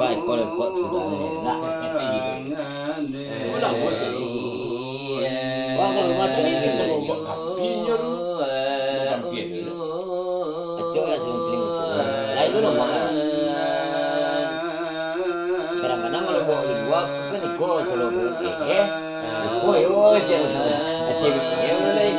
Kai kok sudah nak Ulang bos ini. Wah kalau macam ini semua buat kapinya dulu. Kampir dulu. Acok ya seling-seling itu. Lain dulu makan. Kadang-kadang kalau bawa di dua kan ikut solo oh yo aja. Aceh ya mulai.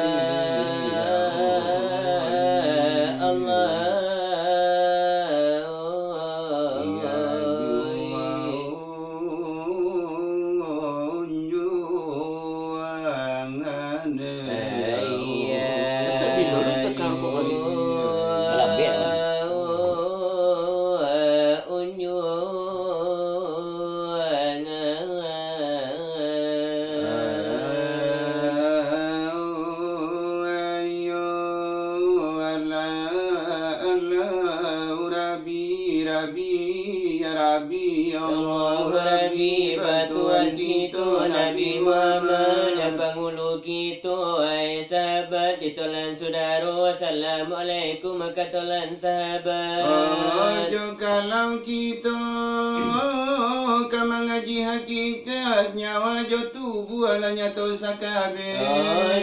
Rabbi batuan kita Nabi Muhammad dan penghulu kita ai sahabat ditolan saudara assalamualaikum makatolan sahabat ojo kalau kita mengaji hakikat nyawa jo tubuh alanya to sakabe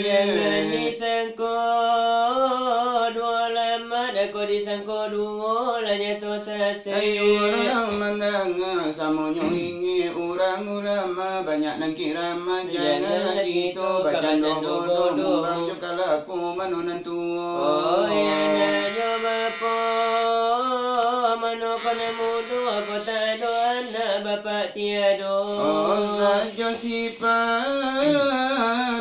jangan disangka dua lama aku disangka dua lanya to sase ayo orang mandang samonyo ingi orang ulama banyak nang kirama jangan kita baca dogo bang jo kalapu manunan tuo oh ya nyo bapa mano kana mudo aku tak do anak bapak tiado oh saja sifat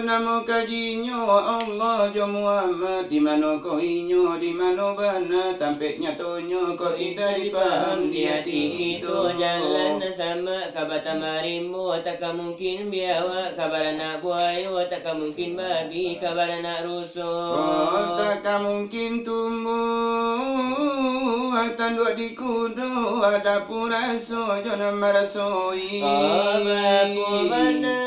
namo kajinyo Allah jo Muhammad di mana ko inyo di mana bana tampeknya tonyo ko tidak dipaham di hati kita jalan sama kabata marimu tak mungkin biawa kabar anak buaya tak mungkin babi kabar anak rusuh oh tak mungkin tumbuh tanduk di kudo ada puraso jangan merasoi bapu mana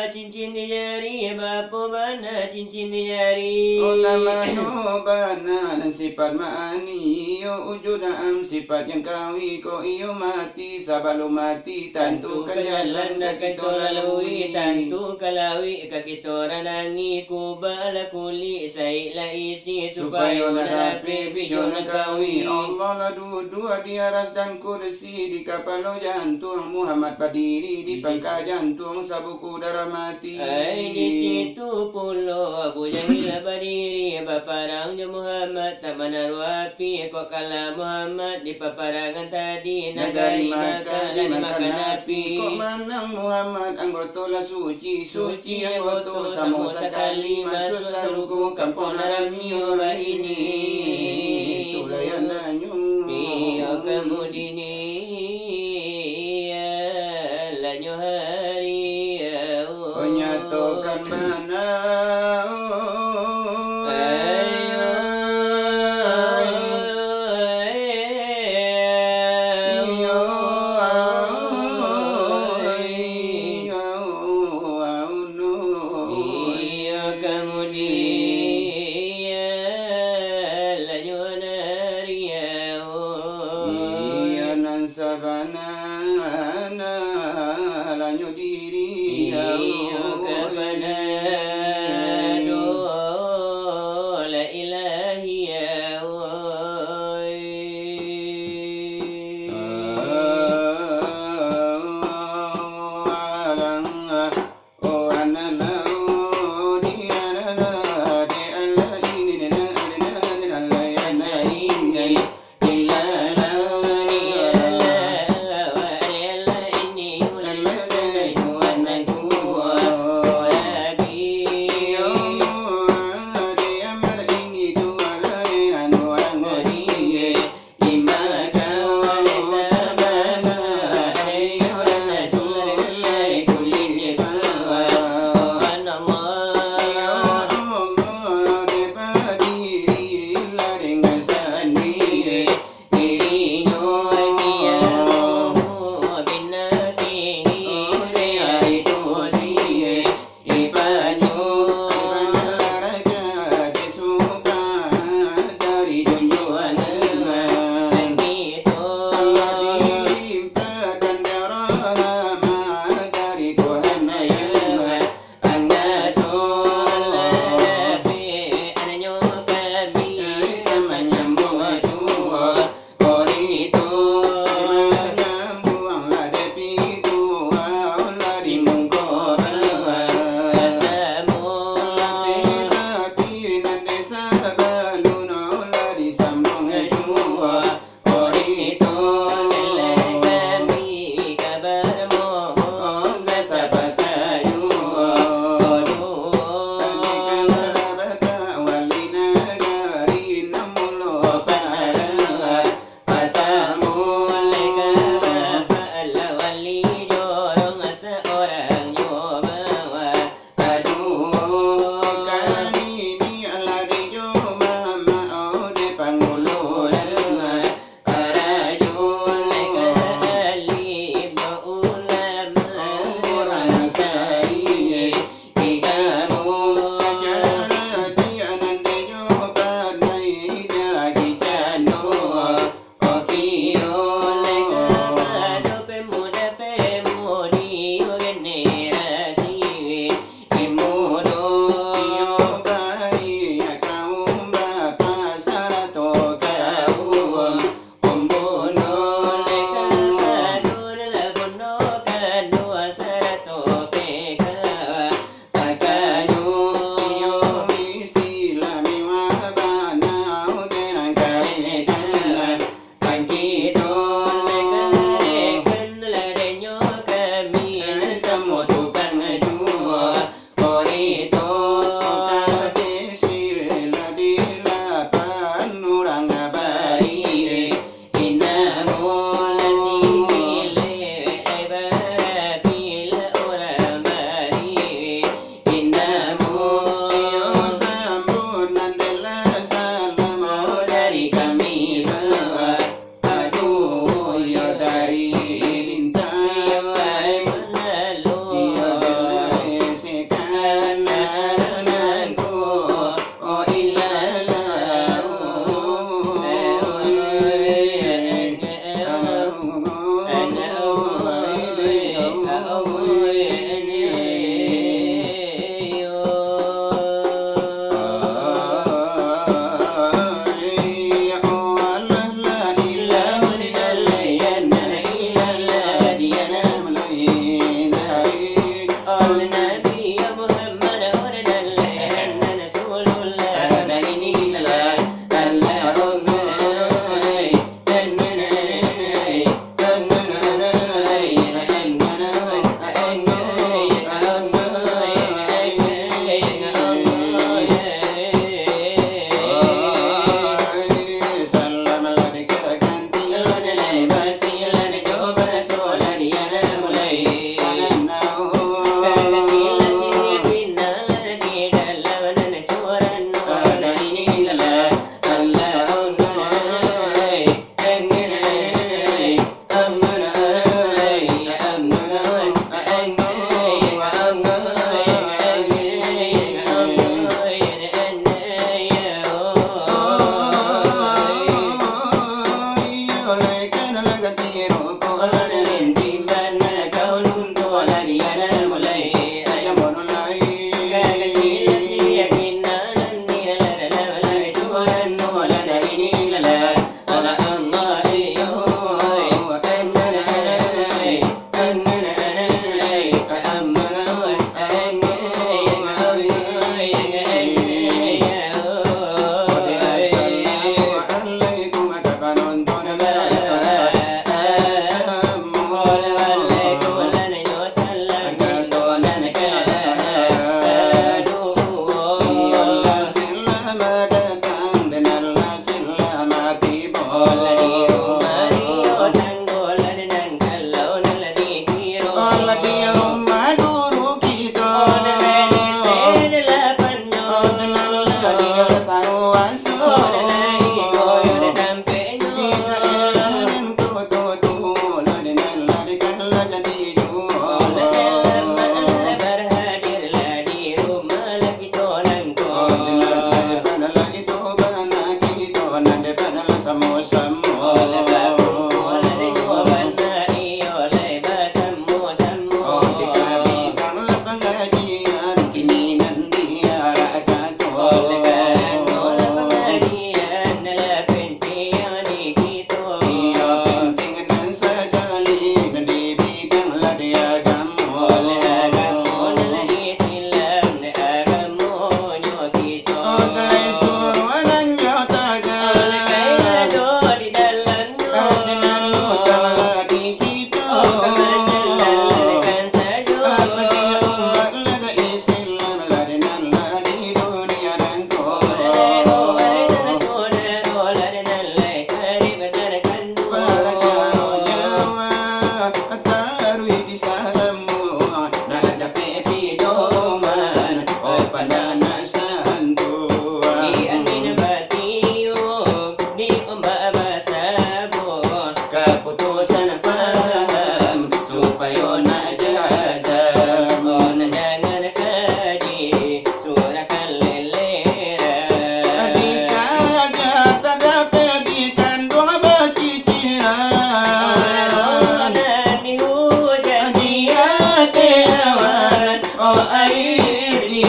cincin di jari bapu mana cincin di jari ulama no bana dan sifat maani yo ujud am sifat yang kawi ko iyo mati sabalu mati tentu kan jalan dak kita lalui tentu kalawi ka kita ranangi ku bala kuli sai la isi supaya narapi bijo kawi Allah la dua di aras dan kursi di kapal jantung Muhammad berdiri di pangkal jantung sabuku darah mati ai di situ pulau Abu Jahil berdiri baparang je Muhammad tak menaruh api kok kala Muhammad di paparangan tadi negari makan api kok manang Muhammad anggota la suci anggota sama sekali masuk saruku kampung narami orang ini itulah yang nanyu biar kamu dini lanyo hari nyatakan mana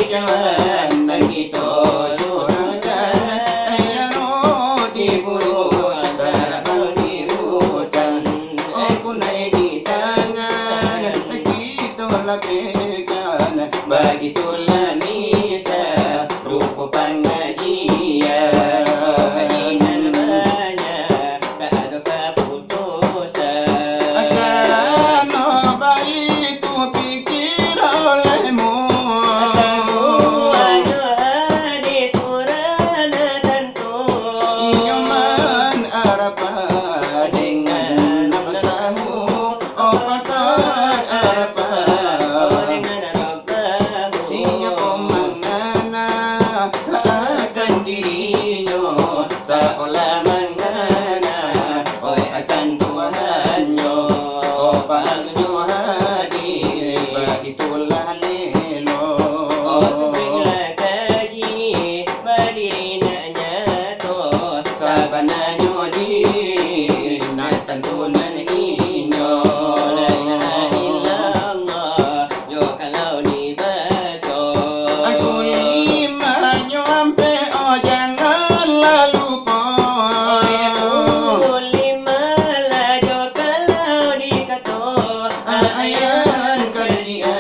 jangan kita curahkan ayano di buruan barang di hutan punai di tangan kita lapekan begitulah misa rupa pengajian karena baik itu pikir olehmu Iyaman arapa dengan nafsahu opatan arapa siapa mangana akan dirinya seolah mangana akan Tuhannya opangnya hadir begitulah lelo sabananyo diri nak tentunan inyo aku limanyo ampe oh jangan lalu po ayan kerja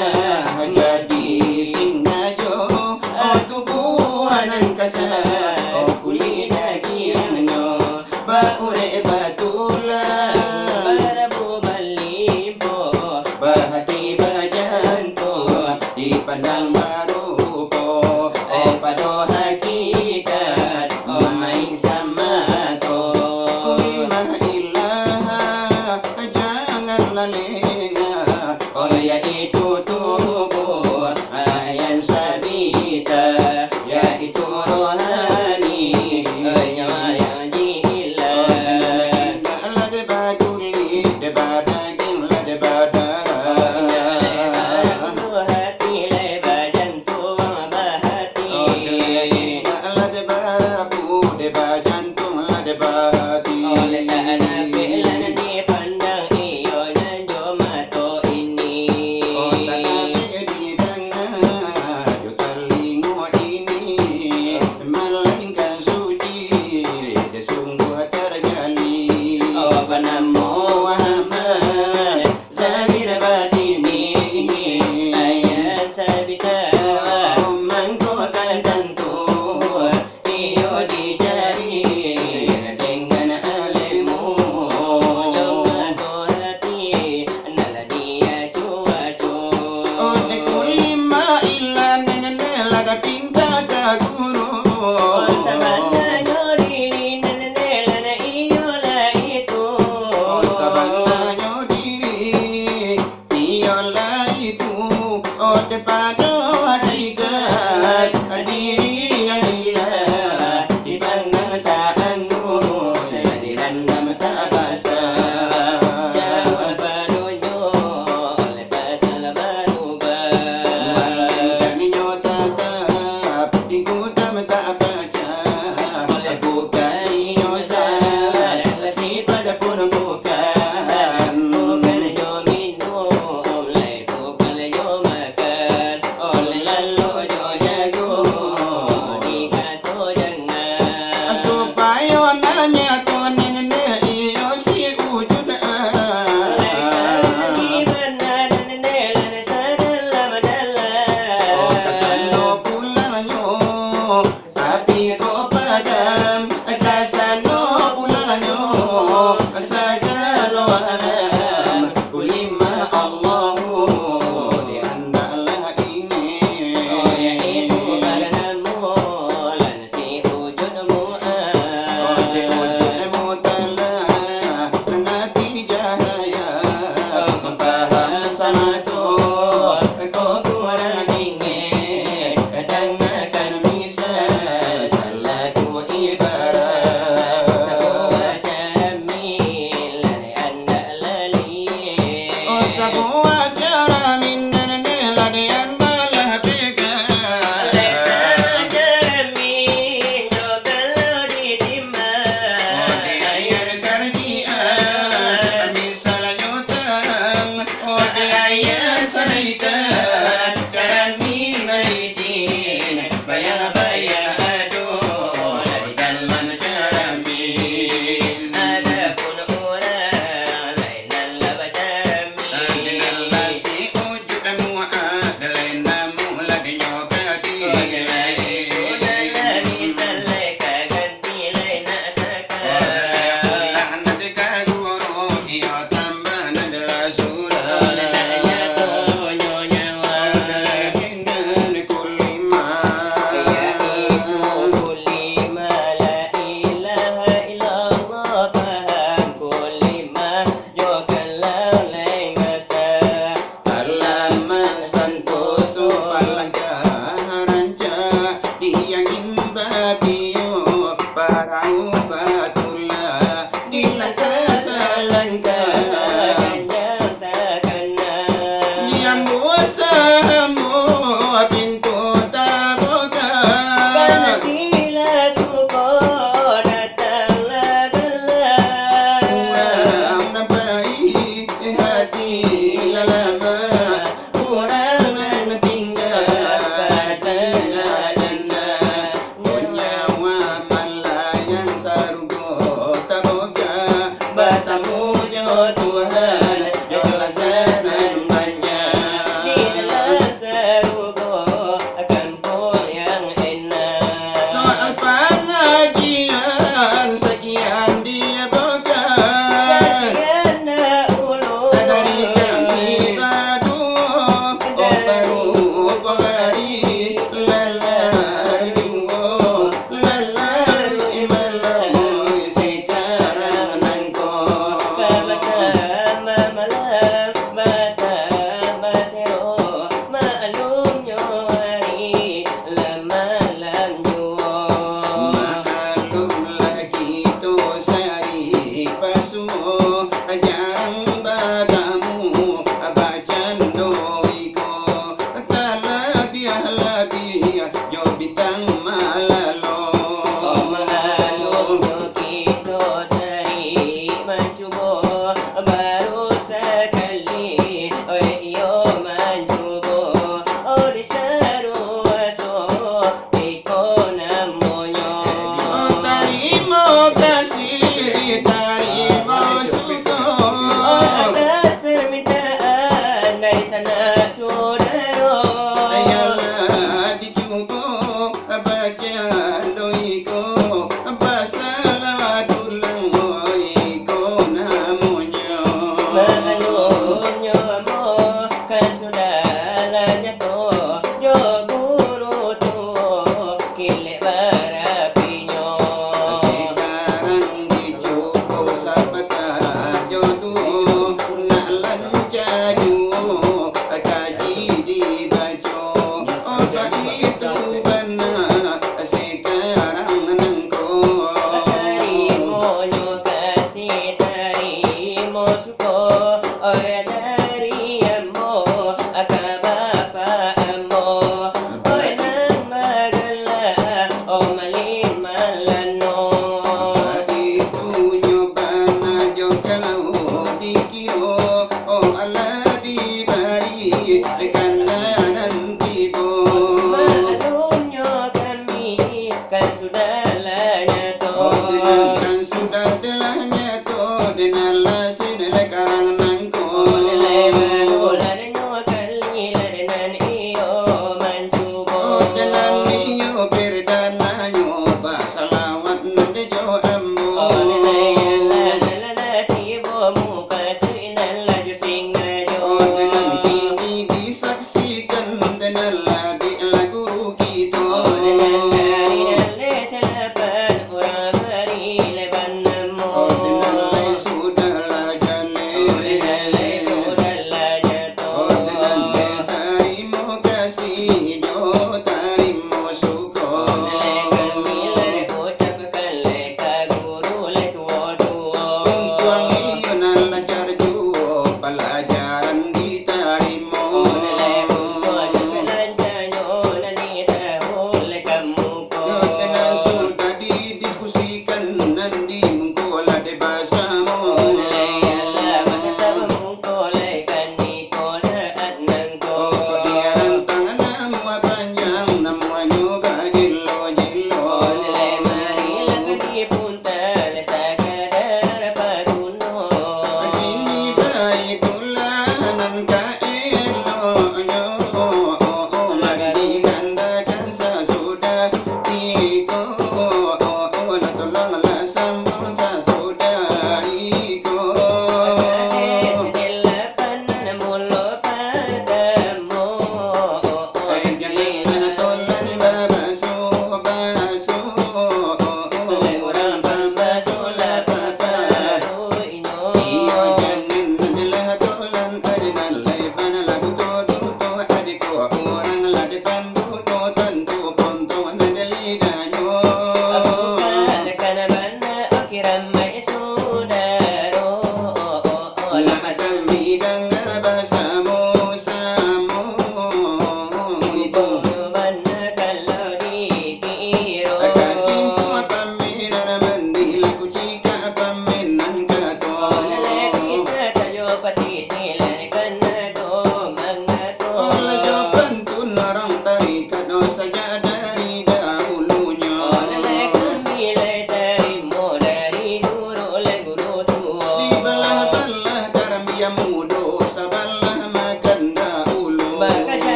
jadi singajo oh tubuhanan kasar oh kulit dagianyo baure batulah bahati bajanto dipandang baru po oh pado hakikat oh mai sama to kulima ilaha jangan lalenga oh ya itu tubuh ayan sabita ya itu rohani Ikut